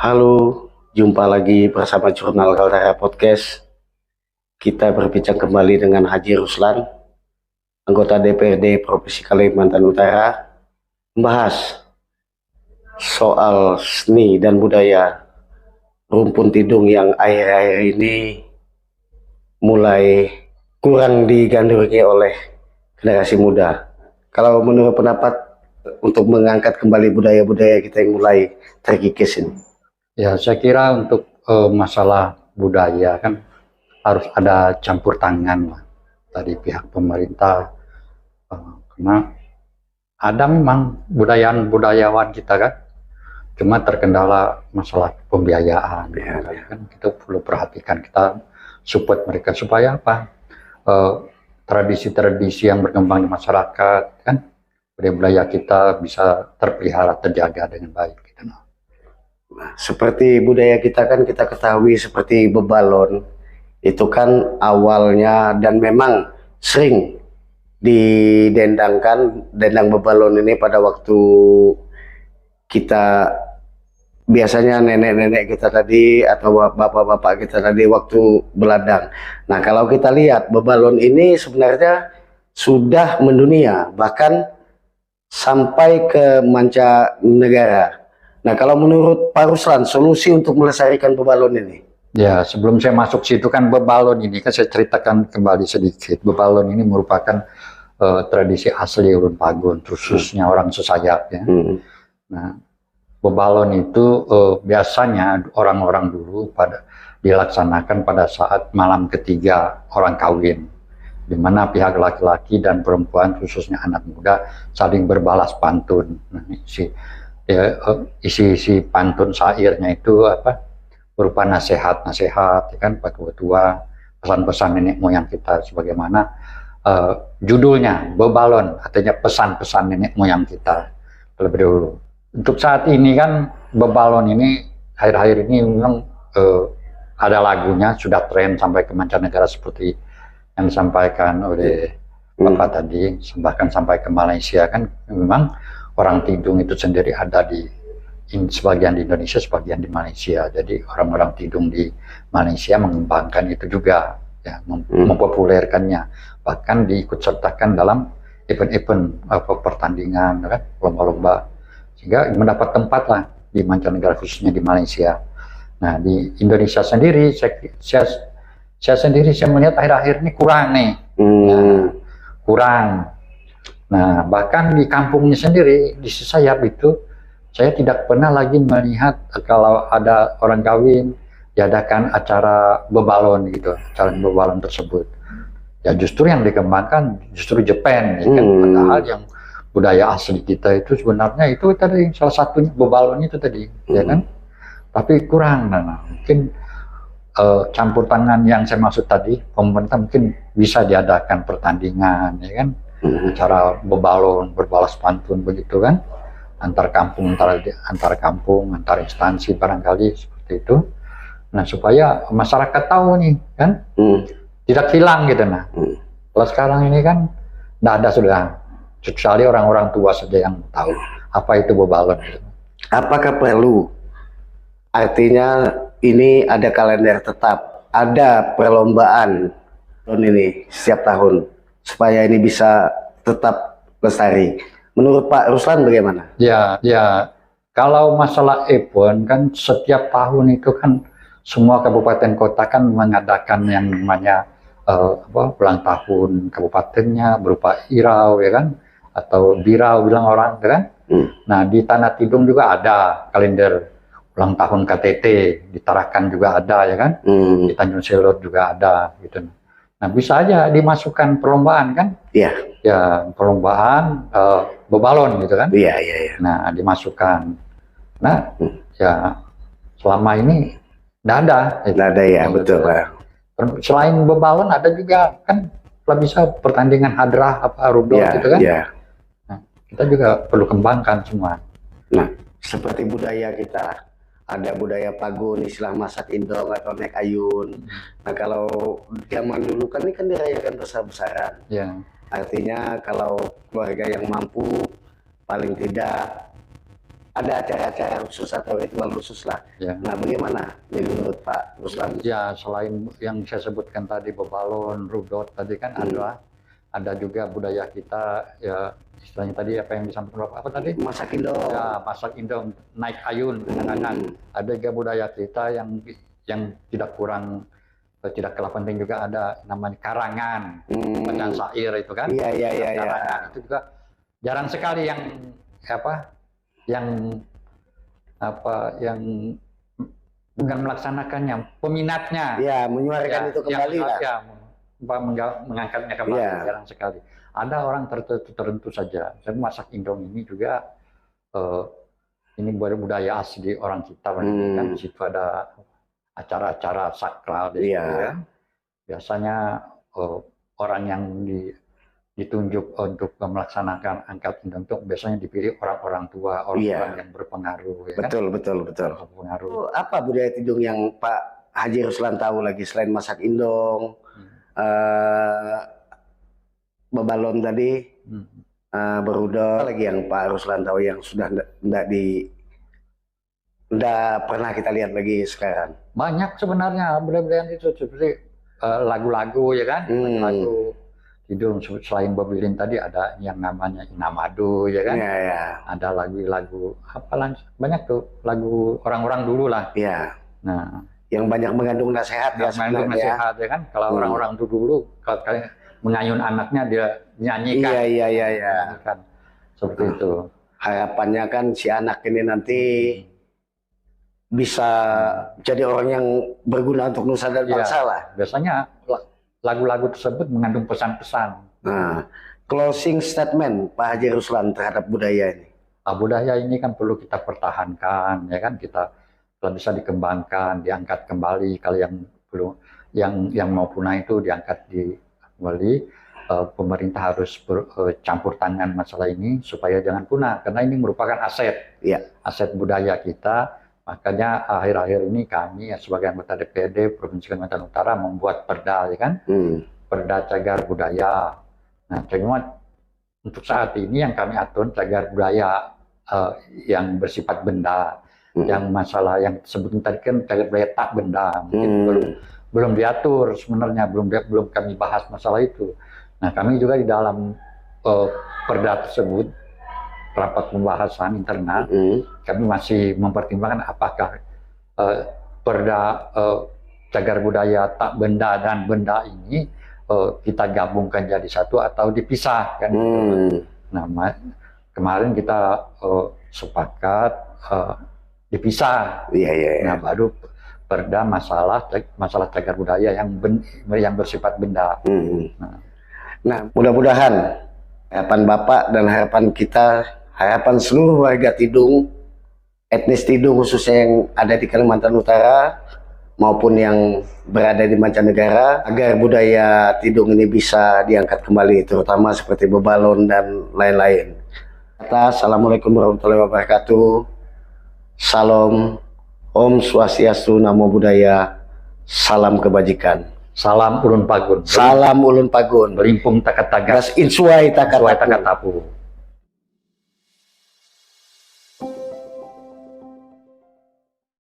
Halo, jumpa lagi bersama Jurnal Kaltara Podcast. Kita berbincang kembali dengan Haji Ruslan, anggota DPRD Provinsi Kalimantan Utara, membahas soal seni dan budaya rumpun tidung yang akhir-akhir ini mulai kurang digandrungi oleh generasi muda. Kalau menurut pendapat untuk mengangkat kembali budaya-budaya kita yang mulai terkikis ini? Ya, saya kira untuk masalah budaya kan harus ada campur tangan lah dari pihak pemerintah, karena ada memang budayawan kita kan, cuma terkendala masalah pembiayaan. Kan kita perlu perhatikan, kita support mereka supaya apa? Tradisi-tradisi yang berkembang di masyarakat kan, budaya kita bisa terpelihara, terjaga dengan baik. Seperti budaya kita kan kita ketahui seperti bebalon itu kan awalnya dan memang sering didendangkan dendang bebalon ini pada waktu kita biasanya nenek-nenek kita tadi atau bapak-bapak kita tadi waktu beladang. Nah, kalau kita lihat bebalon ini sebenarnya sudah mendunia bahkan sampai ke mancanegara. Nah, kalau menurut Pak Ruslan, solusi untuk melestarikan bebalon ini? Ya, sebelum saya masuk situ kan bebalon ini kan saya ceritakan kembali sedikit. Bebalon ini merupakan tradisi asli Ulun Pagun, khususnya orang Sesayap ya. Nah, bebalon itu biasanya orang-orang dulu dilaksanakan pada saat malam ketiga orang kawin, di mana pihak laki-laki dan perempuan khususnya anak muda saling berbalas pantun. Nah, isi pantun syairnya itu apa, berupa nasihat-nasihat ya kan, tua, pesan-pesan nenek moyang kita, sebagaimana judulnya bebalon, artinya pesan-pesan nenek moyang kita terlebih dahulu. Untuk saat ini kan bebalon ini akhir-akhir ini memang ada lagunya, sudah tren sampai ke mancanegara seperti yang disampaikan oleh Bapak tadi, bahkan sampai ke Malaysia kan. Memang orang tidung itu sendiri ada sebagian di Indonesia, sebagian di Malaysia. Jadi orang-orang tidung di Malaysia mengembangkan itu juga, ya, mempopulerkannya, bahkan diikutsertakan dalam event-event pertandingan, kan, lomba-lomba, sehingga mendapat tempat lah di mancanegara, khususnya di Malaysia. Nah, di Indonesia sendiri, saya sendiri saya melihat akhir-akhir ini kurang nih, kurang. Nah, bahkan di kampungnya sendiri, di Sesayap itu, saya tidak pernah lagi melihat kalau ada orang kawin, diadakan acara bebalon gitu, acara bebalon tersebut. Ya justru yang dikembangkan justru Jepang, ya kan? Padahal yang budaya asli kita itu sebenarnya itu tadi, salah satunya bebalon itu tadi, ya kan? Tapi kurang, nah, mungkin campur tangan yang saya maksud tadi, pemerintah mungkin bisa diadakan pertandingan, ya kan? Acara bebalon, berbalas pantun begitu kan, antar kampung, antar instansi barangkali seperti itu. Nah, supaya masyarakat tahu nih kan, tidak hilang gitu. Nah, kalau sekarang ini kan tidak ada, sudah kecuali orang-orang tua saja yang tahu apa itu bebalon. Apakah perlu, artinya ini ada kalender tetap, ada perlombaan tahun ini setiap tahun supaya ini bisa tetap lestari? Menurut Pak Ruslan bagaimana? Ya, kalau masalah event kan setiap tahun itu kan semua kabupaten kota kan mengadakan yang namanya ulang tahun kabupatennya berupa irau, ya kan, atau birau bilang orang, ya kan. Nah, di Tanah Tidung juga ada kalender ulang tahun KTT, di Tarakan juga ada, ya kan, di Tanjung Selor juga ada gitu. Nah, bisa aja dimasukkan perlombaan kan? Iya. Ya, perlombaan bebalon gitu kan? Iya. Nah, dimasukkan. Nah, ya selama ini tidak ada. Tidak ada ya, betul Pak. Selain bebalon ada juga kan, bisa pertandingan hadrah apa rudo gitu kan? Iya. Nah, kita juga perlu kembangkan semua. Nah, seperti budaya kita, ada budaya pagun, istilah masak indong atau nek ayun. Nah, kalau zaman dulu kan ini kan dirayakan besar-besaran. Ya. Artinya kalau keluarga yang mampu paling tidak ada acara-acara khusus atau ritual khusus lah. Ya. Nah, bagaimana menurut Pak Ruslan? Ya, selain yang saya sebutkan tadi bebalon, rudot tadi kan ada juga budaya kita ya, istilahnya tadi apa yang disampaikan Bapak apa tadi? Masak Indo. Ya, masak Indo, naik ayun anak-anak. Ada juga budaya kita yang tidak kurang tidak kalah penting juga ada namanya karangan, bacaan syair itu kan. Iya. Karangan itu juga jarang sekali yang bukan melaksanakannya, peminatnya. Ya, menyuarakan itu kembali lah. Ya, mengangkatnya kembali jarang sekali. Ada orang tertentu saja. Saya masak Indong ini juga ini budaya asli orang kita, kan di situ ada acara-acara sakral di situ ya. Biasanya orang yang ditunjuk untuk melaksanakan angkat Indong itu biasanya dipilih orang-orang tua, orang-orang yang berpengaruh. Ya betul. Berpengaruh. Apa budaya Tidung yang Pak Haji Ruslan tahu lagi selain masak Indong, bebalon tadi, berudol lagi yang Pak Ruslan tahu yang sudah tidak pernah kita lihat lagi sekarang? Banyak sebenarnya budaya-budaya itu seperti lagu-lagu ya kan, lagu Tidung selain Babilin tadi ada yang namanya Inamadu ya kan, ada lagu-lagu banyak tuh lagu orang-orang dulu lah. Iya. Nah, yang banyak mengandung nasihat ya sebenarnya. Mengandung nasihat ya kan, kalau orang-orang dulu kalau kalian mengayun anaknya dia nyanyikan. Iya. Kan seperti itu. Harapannya kan si anak ini nanti bisa jadi orang yang berguna untuk nusa dan bangsa lah. Biasanya lagu-lagu tersebut mengandung pesan-pesan. Nah, closing statement Pak Haji Ruslan terhadap budaya ini. Budaya ini kan perlu kita pertahankan, ya kan, kita kalau bisa dikembangkan, diangkat kembali. Kalau yang belum, yang mau punah itu diangkat kembali. Pemerintah harus campur tangan masalah ini supaya jangan punah, karena ini merupakan aset, aset budaya kita. Makanya akhir-akhir ini kami sebagai anggota DPRD Provinsi Kalimantan Utara membuat perda, ya kan, perda cagar budaya. Nah, cuma untuk saat ini yang kami atur cagar budaya yang bersifat benda, yang masalah yang sebutin tadi kan cagar budaya tak benda, mungkin belum diatur sebenarnya, belum kami bahas masalah itu. Nah, kami juga di dalam perda tersebut, rapat pembahasan internal, kami masih mempertimbangkan apakah perda cagar budaya tak benda dan benda ini kita gabungkan jadi satu atau dipisah kan. Nah, kemarin kita sepakat dipisah. Nah, baru perda masalah cagar budaya yang bersifat benda. Nah, mudah-mudahan harapan Bapak dan harapan kita, harapan seluruh warga Tidung, etnis Tidung khususnya yang ada di Kalimantan Utara maupun yang berada di mancanegara, agar budaya Tidung ini bisa diangkat kembali, terutama seperti bebalon dan lain-lain. Assalamualaikum warahmatullahi wabarakatuh. Salam, Om Swastiastu, Namo Buddhaya, salam kebajikan. Salam ulun pagun. Salam ulun pagun. Belimpung takatagas. Insuai takatapu.